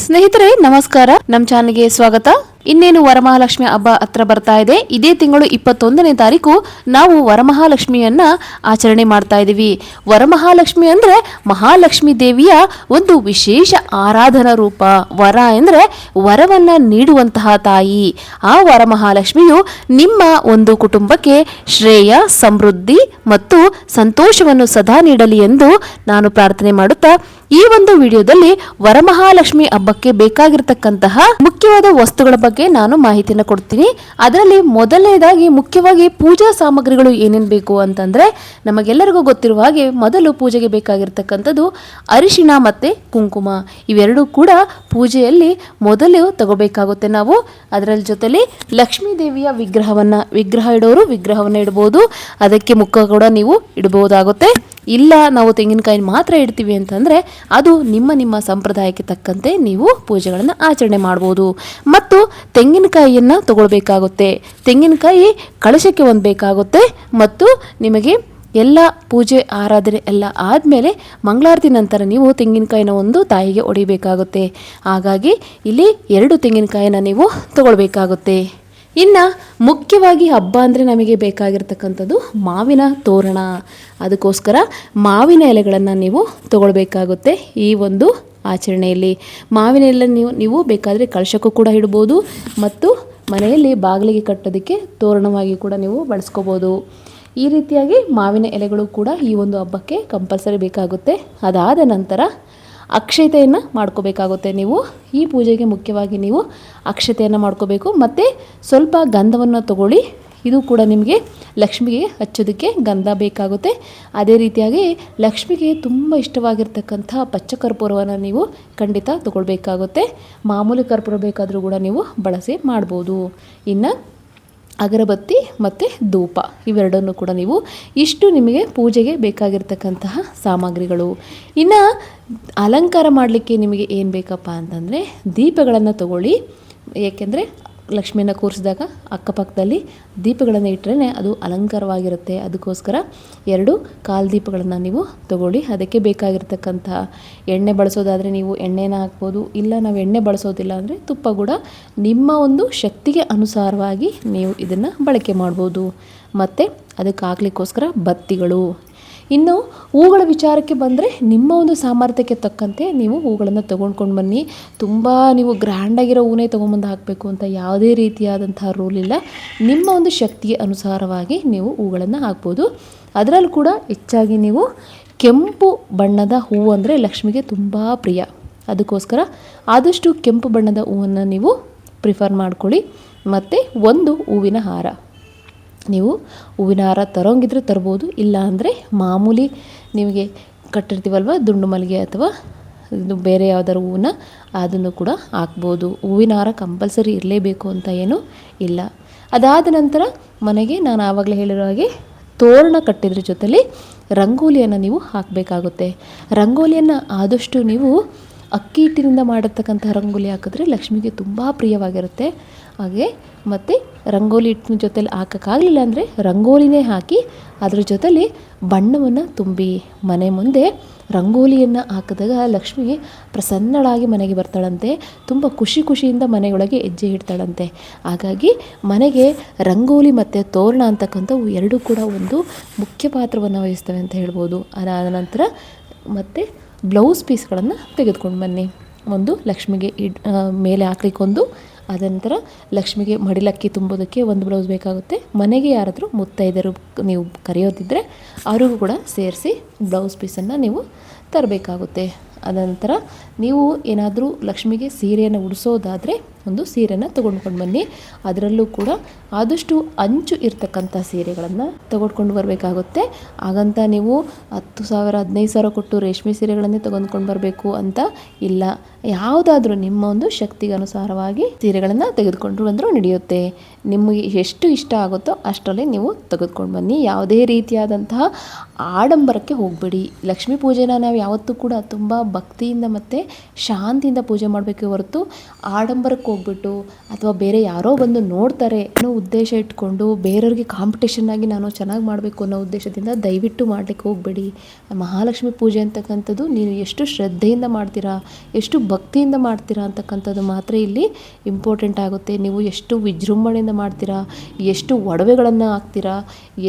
ಸ್ನೇಹಿತರೆ ನಮಸ್ಕಾರ, ನಮ್ಮ ಚಾನೆಲ್ಗೆ ಸ್ವಾಗತ. ಇನ್ನೇನು ವರಮಹಾಲಕ್ಷ್ಮಿ ಹಬ್ಬ ಹತ್ರ ಬರ್ತಾ ಇದೆ. ಇದೇ ತಿಂಗಳು 21ನೇ ತಾರೀಕು ನಾವು ವರಮಹಾಲಕ್ಷ್ಮಿಯನ್ನ ಆಚರಣೆ ಮಾಡ್ತಾ ಇದ್ದೀವಿ. ವರಮಹಾಲಕ್ಷ್ಮಿ ಅಂದ್ರೆ ಮಹಾಲಕ್ಷ್ಮಿ ದೇವಿಯ ಒಂದು ವಿಶೇಷ ಆರಾಧನಾ ರೂಪ. ವರ ಅಂದ್ರೆ ವರವನ್ನ ನೀಡುವಂತಹ ತಾಯಿ. ಆ ವರಮಹಾಲಕ್ಷ್ಮಿಯು ನಿಮ್ಮ ಒಂದು ಕುಟುಂಬಕ್ಕೆ ಶ್ರೇಯ, ಸಮೃದ್ಧಿ ಮತ್ತು ಸಂತೋಷವನ್ನು ಸದಾ ನೀಡಲಿ ಎಂದು ನಾನು ಪ್ರಾರ್ಥನೆ ಮಾಡುತ್ತಾ ಈ ಒಂದು ವಿಡಿಯೋದಲ್ಲಿ ವರಮಹಾಲಕ್ಷ್ಮಿ ಹಬ್ಬಕ್ಕೆ ಬೇಕಾಗಿರತಕ್ಕಂತಹ ಮುಖ್ಯವಾದ ವಸ್ತುಗಳ ಬಗ್ಗೆ ನಾನು ಮಾಹಿತಿಯನ್ನು ಕೊಡ್ತೀನಿ. ಅದರಲ್ಲಿ ಮೊದಲನೇದಾಗಿ ಮುಖ್ಯವಾಗಿ ಪೂಜಾ ಸಾಮಗ್ರಿಗಳು ಏನೇನು ಬೇಕು ಅಂತಂದ್ರೆ, ನಮಗೆಲ್ಲರಿಗೂ ಗೊತ್ತಿರುವ ಹಾಗೆ ಮೊದಲು ಪೂಜೆಗೆ ಬೇಕಾಗಿರ್ತಕ್ಕಂಥದ್ದು ಅರಿಶಿಣ ಮತ್ತೆ ಕುಂಕುಮ. ಇವೆರಡೂ ಕೂಡ ಪೂಜೆಯಲ್ಲಿ ಮೊದಲು ತಗೋಬೇಕಾಗುತ್ತೆ ನಾವು. ಅದರ ಜೊತೆಲಿ ಲಕ್ಷ್ಮೀ ದೇವಿಯ ವಿಗ್ರಹ ಇಡೋರು ವಿಗ್ರಹವನ್ನು ಇಡಬಹುದು. ಅದಕ್ಕೆ ಮುಖ ಕೂಡ ನೀವು ಇಡಬಹುದಾಗುತ್ತೆ. ಇಲ್ಲ ನಾವು ತೆಂಗಿನಕಾಯಿ ಮಾತ್ರ ಇಡ್ತೀವಿ ಅಂತಂದ್ರೆ ಅದು ನಿಮ್ಮ ಸಂಪ್ರದಾಯಕ್ಕೆ ತಕ್ಕಂತೆ ನೀವು ಪೂಜೆಗಳನ್ನು ಆಚರಣೆ ಮಾಡಬಹುದು. ಮತ್ತು ತೆಂಗಿನಕಾಯಿಯನ್ನು ತಗೊಳ್ಬೇಕಾಗುತ್ತೆ. ತೆಂಗಿನಕಾಯಿ ಕಳಶಕ್ಕೆ ಒಂದು ಬೇಕಾಗುತ್ತೆ. ಮತ್ತು ನಿಮಗೆ ಎಲ್ಲ ಪೂಜೆ ಆರಾಧನೆ ಎಲ್ಲ ಆದಮೇಲೆ ಮಂಗಳಾರತಿ ನಂತರ ನೀವು ತೆಂಗಿನಕಾಯಿನ ಒಂದು ತಾಯಿಗೆ ಒಡಿಬೇಕಾಗುತ್ತೆ. ಹಾಗಾಗಿ ಇಲ್ಲಿ 2 ತೆಂಗಿನಕಾಯಿನ ನೀವು ತಗೊಳ್ಬೇಕಾಗುತ್ತೆ. ಇನ್ನು ಮುಖ್ಯವಾಗಿ ಹಬ್ಬ ಅಂದರೆ ನಮಗೆ ಬೇಕಾಗಿರ್ತಕ್ಕಂಥದ್ದು ಮಾವಿನ ತೋರಣ. ಅದಕ್ಕೋಸ್ಕರ ಮಾವಿನ ಎಲೆಗಳನ್ನು ನೀವು ತಗೊಳ್ಬೇಕಾಗುತ್ತೆ. ಈ ಒಂದು ಆಚರಣೆಯಲ್ಲಿ ಮಾವಿನ ಎಲೆ ನೀವು ಬೇಕಾದರೆ ಕಳಶಕ್ಕೂ ಕೂಡ ಇಡ್ಬೋದು. ಮತ್ತು ಮನೆಯಲ್ಲಿ ಬಾಗಿಲಿಗೆ ಕಟ್ಟೋದಕ್ಕೆ ತೋರಣವಾಗಿ ಕೂಡ ನೀವು ಬಳಸ್ಕೋಬೋದು. ಈ ರೀತಿಯಾಗಿ ಮಾವಿನ ಎಲೆಗಳು ಕೂಡ ಈ ಒಂದು ಹಬ್ಬಕ್ಕೆ ಕಂಪಲ್ಸರಿ ಬೇಕಾಗುತ್ತೆ. ಅದಾದ ನಂತರ ಅಕ್ಷತೆಯನ್ನು ಮಾಡ್ಕೋಬೇಕಾಗುತ್ತೆ. ನೀವು ಈ ಪೂಜೆಗೆ ಮುಖ್ಯವಾಗಿ ನೀವು ಅಕ್ಷತೆಯನ್ನು ಮಾಡ್ಕೋಬೇಕು. ಮತ್ತು ಸ್ವಲ್ಪ ಗಂಧವನ್ನು ತಗೊಳ್ಳಿ. ಇದು ಕೂಡ ನಿಮಗೆ ಲಕ್ಷ್ಮಿಗೆ ಹಚ್ಚೋದಕ್ಕೆ ಗಂಧ ಬೇಕಾಗುತ್ತೆ. ಅದೇ ರೀತಿಯಾಗಿ ಲಕ್ಷ್ಮಿಗೆ ತುಂಬ ಇಷ್ಟವಾಗಿರ್ತಕ್ಕಂಥ ಪಚ್ಚ ಕರ್ಪೂರವನ್ನು ನೀವು ಖಂಡಿತ ತಗೊಳ್ಬೇಕಾಗುತ್ತೆ. ಮಾಮೂಲಿ ಕರ್ಪೂರ ಬೇಕಾದರೂ ಕೂಡ ನೀವು ಬಳಸಿ ಮಾಡ್ಬೋದು. ಇನ್ನು ಅಗರಬತ್ತಿ ಮತ್ತು ಧೂಪ ಇವೆರಡನ್ನು ಕೂಡ ನೀವು ಇಷ್ಟು ನಿಮಗೆ ಪೂಜೆಗೆ ಬೇಕಾಗಿರ್ತಕ್ಕಂತಹ ಸಾಮಗ್ರಿಗಳು. ಇನ್ನು ಅಲಂಕಾರ ಮಾಡಲಿಕ್ಕೆ ನಿಮಗೆ ಏನು ಬೇಕಪ್ಪ ಅಂತಂದರೆ ದೀಪಗಳನ್ನು ತಗೊಳ್ಳಿ. ಏಕೆಂದರೆ ಲಕ್ಷ್ಮಿಯನ್ನು ಕೂರಿಸಿದಾಗ ಅಕ್ಕಪಕ್ಕದಲ್ಲಿ ದೀಪಗಳನ್ನು ಇಟ್ಟರೆ ಅದು ಅಲಂಕಾರವಾಗಿರುತ್ತೆ. ಅದಕ್ಕೋಸ್ಕರ 2 ಕಾಲು ದೀಪಗಳನ್ನು ನೀವು ತಗೊಳ್ಳಿ. ಅದಕ್ಕೆ ಬೇಕಾಗಿರ್ತಕ್ಕಂತಹ ಎಣ್ಣೆ ಬಳಸೋದಾದರೆ ನೀವು ಎಣ್ಣೆನ ಹಾಕ್ಬೋದು. ಇಲ್ಲ ನಾವು ಎಣ್ಣೆ ಬಳಸೋದಿಲ್ಲ ಅಂದರೆ ತುಪ್ಪ ಕೂಡ ನಿಮ್ಮ ಒಂದು ಶಕ್ತಿಗೆ ಅನುಸಾರವಾಗಿ ನೀವು ಇದನ್ನು ಬಳಕೆ ಮಾಡ್ಬೋದು. ಮತ್ತು ಅದಕ್ಕೆ ಹಾಕ್ಲಿಕ್ಕೋಸ್ಕರ ಬತ್ತಿಗಳು. ಇನ್ನು ಹೂಗಳ ವಿಚಾರಕ್ಕೆ ಬಂದರೆ ನಿಮ್ಮ ಒಂದು ಸಾಮರ್ಥ್ಯಕ್ಕೆ ತಕ್ಕಂತೆ ನೀವು ಹೂಗಳನ್ನು ತೊಗೊಂಡ್ಕೊಂಡು ಬನ್ನಿ. ತುಂಬ ನೀವು ಗ್ರ್ಯಾಂಡಾಗಿರೋ ಹೂನೇ ತೊಗೊಂಬಂದು ಹಾಕಬೇಕು ಅಂತ ಯಾವುದೇ ರೀತಿಯಾದಂಥ ರೂಲ್ ಇಲ್ಲ. ನಿಮ್ಮ ಒಂದು ಶಕ್ತಿಗೆ ಅನುಸಾರವಾಗಿ ನೀವು ಹೂಗಳನ್ನು ಹಾಕ್ಬೋದು. ಅದರಲ್ಲೂ ಕೂಡ ಹೆಚ್ಚಾಗಿ ನೀವು ಕೆಂಪು ಬಣ್ಣದ ಹೂವು ಅಂದರೆ ಲಕ್ಷ್ಮಿಗೆ ತುಂಬ ಪ್ರಿಯ. ಅದಕ್ಕೋಸ್ಕರ ಆದಷ್ಟು ಕೆಂಪು ಬಣ್ಣದ ಹೂವನ್ನು ನೀವು ಪ್ರಿಫರ್ ಮಾಡ್ಕೊಳ್ಳಿ. ಮತ್ತು ಒಂದು ಹೂವಿನ ಹಾರ. ನೀವು ಹೂವಿನ ಹಾರ ತರೋಂಗಿದ್ರೆ ತರ್ಬೋದು. ಇಲ್ಲ ಅಂದರೆ ಮಾಮೂಲಿ ನಿಮಗೆ ಕಟ್ಟಿರ್ತೀವಲ್ವ ದುಂಡು ಮಲ್ಲಿಗೆ ಅಥವಾ ಇದು ಬೇರೆ ಯಾವ್ದಾದ್ರು ಹೂವನ್ನ ಅದನ್ನು ಕೂಡ ಹಾಕ್ಬೋದು. ಹೂವಿನ ಹಾರ ಕಂಪಲ್ಸರಿ ಇರಲೇಬೇಕು ಅಂತ ಏನೂ ಇಲ್ಲ. ಅದಾದ ನಂತರ ಮನೆಗೆ ನಾನು ಆವಾಗಲೇ ಹೇಳಿರೋ ಹಾಗೆ ತೋರಣ ಕಟ್ಟಿದ್ರ ಜೊತೆಲಿ ರಂಗೋಲಿಯನ್ನು ನೀವು ಹಾಕಬೇಕಾಗುತ್ತೆ. ರಂಗೋಲಿಯನ್ನು ಆದಷ್ಟು ನೀವು ಅಕ್ಕಿ ಹಿಟ್ಟಿನಿಂದ ಮಾಡಿರ್ತಕ್ಕಂಥ ರಂಗೋಲಿ ಹಾಕಿದ್ರೆ ಲಕ್ಷ್ಮಿಗೆ ತುಂಬ ಪ್ರಿಯವಾಗಿರುತ್ತೆ. ಹಾಗೆ ಮತ್ತು ರಂಗೋಲಿ ಹಿಟ್ಟಿನ ಜೊತೆಲಿ ಹಾಕೋಕ್ಕಾಗಲಿಲ್ಲ ಅಂದರೆ ರಂಗೋಲಿನೇ ಹಾಕಿ ಅದ್ರ ಜೊತೆಲಿ ಬಣ್ಣವನ್ನು ತುಂಬಿ ಮನೆ ಮುಂದೆ ರಂಗೋಲಿಯನ್ನು ಹಾಕಿದಾಗ ಲಕ್ಷ್ಮಿ ಪ್ರಸನ್ನಳಾಗಿ ಮನೆಗೆ ಬರ್ತಾಳಂತೆ. ತುಂಬ ಖುಷಿಯಿಂದ ಮನೆಯೊಳಗೆ ಹೆಜ್ಜೆ ಇಡ್ತಾಳಂತೆ. ಹಾಗಾಗಿ ಮನೆಗೆ ರಂಗೋಲಿ ಮತ್ತು ತೋರಣ ಅಂತಕ್ಕಂಥವು 2 ಕೂಡ ಒಂದು ಮುಖ್ಯ ಪಾತ್ರವನ್ನು ವಹಿಸ್ತವೆ ಅಂತ ಹೇಳ್ಬೋದು. ಅದಾದ ನಂತರ ಮತ್ತು ಬ್ಲೌಸ್ ಪೀಸ್ಗಳನ್ನು ತೆಗೆದುಕೊಂಡು ಬನ್ನಿ. ಒಂದು ಲಕ್ಷ್ಮಿಗೆ ಮೇಲೆ ಹಾಕ್ಲಿಕ್ಕೊಂದು, ಅದ ನಂತರ ಲಕ್ಷ್ಮಿಗೆ ಮಡಿಲಕ್ಕಿ ತುಂಬೋದಕ್ಕೆ ಒಂದು ಬ್ಲೌಸ್ ಬೇಕಾಗುತ್ತೆ. ಮನೆಗೆ ಯಾರಾದರೂ ಮುತ್ತೈದರು ನೀವು ಕರೆಯೋದಿದ್ದರೆ ಅವ್ರಿಗೂ ಕೂಡ ಸೇರಿಸಿ ಬ್ಲೌಸ್ ಪೀಸನ್ನು ನೀವು ತರಬೇಕಾಗುತ್ತೆ. ಅನಂತರ ನೀವು ಏನಾದರೂ ಲಕ್ಷ್ಮಿಗೆ ಸೀರೆಯನ್ನು ಉಡಿಸೋದಾದರೆ ಒಂದು ಸೀರೆನ ತೊಗೊಂಡ್ಕೊಂಡು ಬನ್ನಿ. ಅದರಲ್ಲೂ ಕೂಡ ಆದಷ್ಟು ಅಂಚು ಇರ್ತಕ್ಕಂಥ ಸೀರೆಗಳನ್ನು ತೊಗೊಂಡ್ಕೊಂಡು ಬರಬೇಕಾಗುತ್ತೆ. ಹಾಗಂತ ನೀವು 10,000 15,000 ಕೊಟ್ಟು ರೇಷ್ಮೆ ಸೀರೆಗಳನ್ನೇ ತೊಗೊಂಡ್ಕೊಂಡು ಬರಬೇಕು ಅಂತ ಇಲ್ಲ. ಯಾವುದಾದ್ರೂ ನಿಮ್ಮ ಒಂದು ಶಕ್ತಿಗೆ ಅನುಸಾರವಾಗಿ ಸೀರೆಗಳನ್ನು ತೆಗೆದುಕೊಂಡು ಬಂದರೂ ನಡೆಯುತ್ತೆ. ನಿಮಗೆ ಎಷ್ಟು ಇಷ್ಟ ಆಗುತ್ತೋ ಅಷ್ಟರಲ್ಲಿ ನೀವು ತೆಗೆದುಕೊಂಡು ಬನ್ನಿ. ಯಾವುದೇ ರೀತಿಯಾದಂತಹ ಆಡಂಬರಕ್ಕೆ ಹೋಗಬೇಡಿ. ಲಕ್ಷ್ಮೀ ಪೂಜೆನ ನಾವು ಯಾವತ್ತೂ ಕೂಡ ತುಂಬ ಭಕ್ತಿಯಿಂದ ಮತ್ತು ಶಾಂತಿಯಿಂದ ಪೂಜೆ ಮಾಡಬೇಕೆ ಹೊರತು ಆಡಂಬರಕ್ಕೆ ಹೋಗ್ಬಿಟ್ಟು ಅಥವಾ ಬೇರೆ ಯಾರೋ ಬಂದು ನೋಡ್ತಾರೆ ಅನ್ನೋ ಉದ್ದೇಶ ಇಟ್ಕೊಂಡು ಬೇರೆಯವ್ರಿಗೆ ಕಾಂಪಿಟೇಷನ್ ಆಗಿ ನಾನು ಚೆನ್ನಾಗಿ ಮಾಡಬೇಕು ಅನ್ನೋ ಉದ್ದೇಶದಿಂದ ದಯವಿಟ್ಟು ಮಾಡಲಿಕ್ಕೆ ಹೋಗಬೇಡಿ. ಮಹಾಲಕ್ಷ್ಮಿ ಪೂಜೆ ಅಂತಕ್ಕಂಥದ್ದು ನೀವು ಎಷ್ಟು ಶ್ರದ್ಧೆಯಿಂದ ಮಾಡ್ತೀರಾ, ಎಷ್ಟು ಭಕ್ತಿಯಿಂದ ಮಾಡ್ತೀರಾ ಅಂತಕ್ಕಂಥದ್ದು ಮಾತ್ರ ಇಲ್ಲಿ ಇಂಪಾರ್ಟೆಂಟ್ ಆಗುತ್ತೆ. ನೀವು ಎಷ್ಟು ವಿಜೃಂಭಣೆಯಿಂದ ಮಾಡ್ತೀರಾ, ಎಷ್ಟು ಒಡವೆಗಳನ್ನು ಹಾಕ್ತೀರಾ,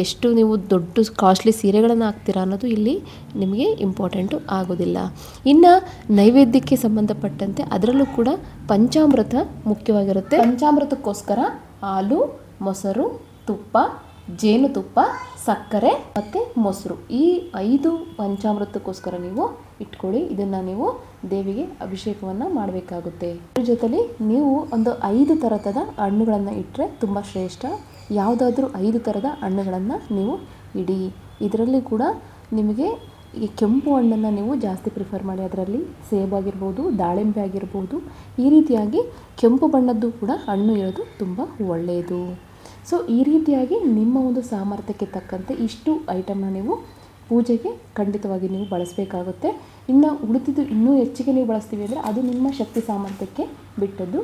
ಎಷ್ಟು ನೀವು ದೊಡ್ಡ ಕಾಸ್ಟ್ಲಿ ಸೀರೆಗಳನ್ನು ಹಾಕ್ತೀರಾ ಅನ್ನೋದು ಇಲ್ಲಿ ನಿಮಗೆ ಇಂಪಾರ್ಟೆಂಟು ಆಗೋದಿಲ್ಲ. ಇನ್ನು ನೈವೇದ್ಯಕ್ಕೆ ಸಂಬಂಧಪಟ್ಟಂತೆ ಅದರಲ್ಲೂ ಕೂಡ ಪಂಚಾಮೃತ ಮುಖ್ಯವಾಗಿರುತ್ತೆ. ಪಂಚಾಮೃತಕ್ಕೋಸ್ಕರ ಹಾಲು, ಮೊಸರು, ತುಪ್ಪ, ಜೇನುತುಪ್ಪ, ಸಕ್ಕರೆ ಮತ್ತು ಮೊಸರು, ಈ 5 ಪಂಚಾಮೃತಕ್ಕೋಸ್ಕರ ನೀವು ಇಟ್ಕೊಳ್ಳಿ. ಇದನ್ನು ನೀವು ದೇವಿಗೆ ಅಭಿಷೇಕವನ್ನು ಮಾಡಬೇಕಾಗುತ್ತೆ. ಇದ್ರ ಜೊತೆಲಿ ನೀವು ಒಂದು 5 ಥರದ ಹಣ್ಣುಗಳನ್ನು ಇಟ್ಟರೆ ತುಂಬ ಶ್ರೇಷ್ಠ. ಯಾವುದಾದ್ರೂ 5 ಥರದ ಹಣ್ಣುಗಳನ್ನು ನೀವು ಇಡಿ. ಇದರಲ್ಲಿ ಕೂಡ ನಿಮಗೆ ಈ ಕೆಂಪು ಹಣ್ಣನ್ನು ನೀವು ಜಾಸ್ತಿ ಪ್ರಿಫರ್ ಮಾಡಿ. ಅದರಲ್ಲಿ ಸೇಬಾಗಿರ್ಬೋದು, ದಾಳಿಂಬೆ ಆಗಿರ್ಬೋದು, ಈ ರೀತಿಯಾಗಿ ಕೆಂಪು ಬಣ್ಣದ್ದು ಕೂಡ ಹಣ್ಣು ಇರೋದು ತುಂಬ ಒಳ್ಳೆಯದು. ಸೊ ಈ ರೀತಿಯಾಗಿ ನಿಮ್ಮ ಒಂದು ಸಾಮರ್ಥ್ಯಕ್ಕೆ ತಕ್ಕಂತೆ ಇಷ್ಟು ಐಟಮ್ನ ನೀವು ಪೂಜೆಗೆ ಖಂಡಿತವಾಗಿ ನೀವು ಬಳಸಬೇಕಾಗುತ್ತೆ. ಇನ್ನು ಉಳಿದಿದ್ದು ಇನ್ನೂ ಹೆಚ್ಚಿಗೆ ನೀವು ಬಳಸ್ತೀವಿ ಅಂದರೆ ಅದು ನಿಮ್ಮ ಶಕ್ತಿ ಸಾಮರ್ಥ್ಯಕ್ಕೆ ಬಿಟ್ಟದ್ದು.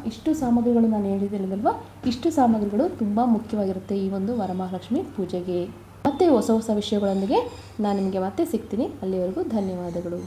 ಇಷ್ಟು ಸಾಮಗ್ರಿಗಳು ನಾನು ಹೇಳಿದ್ದೇನಲ್ವಾ, ಇಷ್ಟು ಸಾಮಗ್ರಿಗಳು ತುಂಬ ಮುಖ್ಯವಾಗಿರುತ್ತೆ ಈ ಒಂದು ವರಮಹಾಲಕ್ಷ್ಮಿ ಪೂಜೆಗೆ. ಮತ್ತೆ ಹೊಸ ವಿಷಯಗಳೊಂದಿಗೆ ನಾನು ನಿಮಗೆ ಮತ್ತೆ ಸಿಗ್ತೀನಿ. ಅಲ್ಲಿವರೆಗೂ ಧನ್ಯವಾದಗಳು.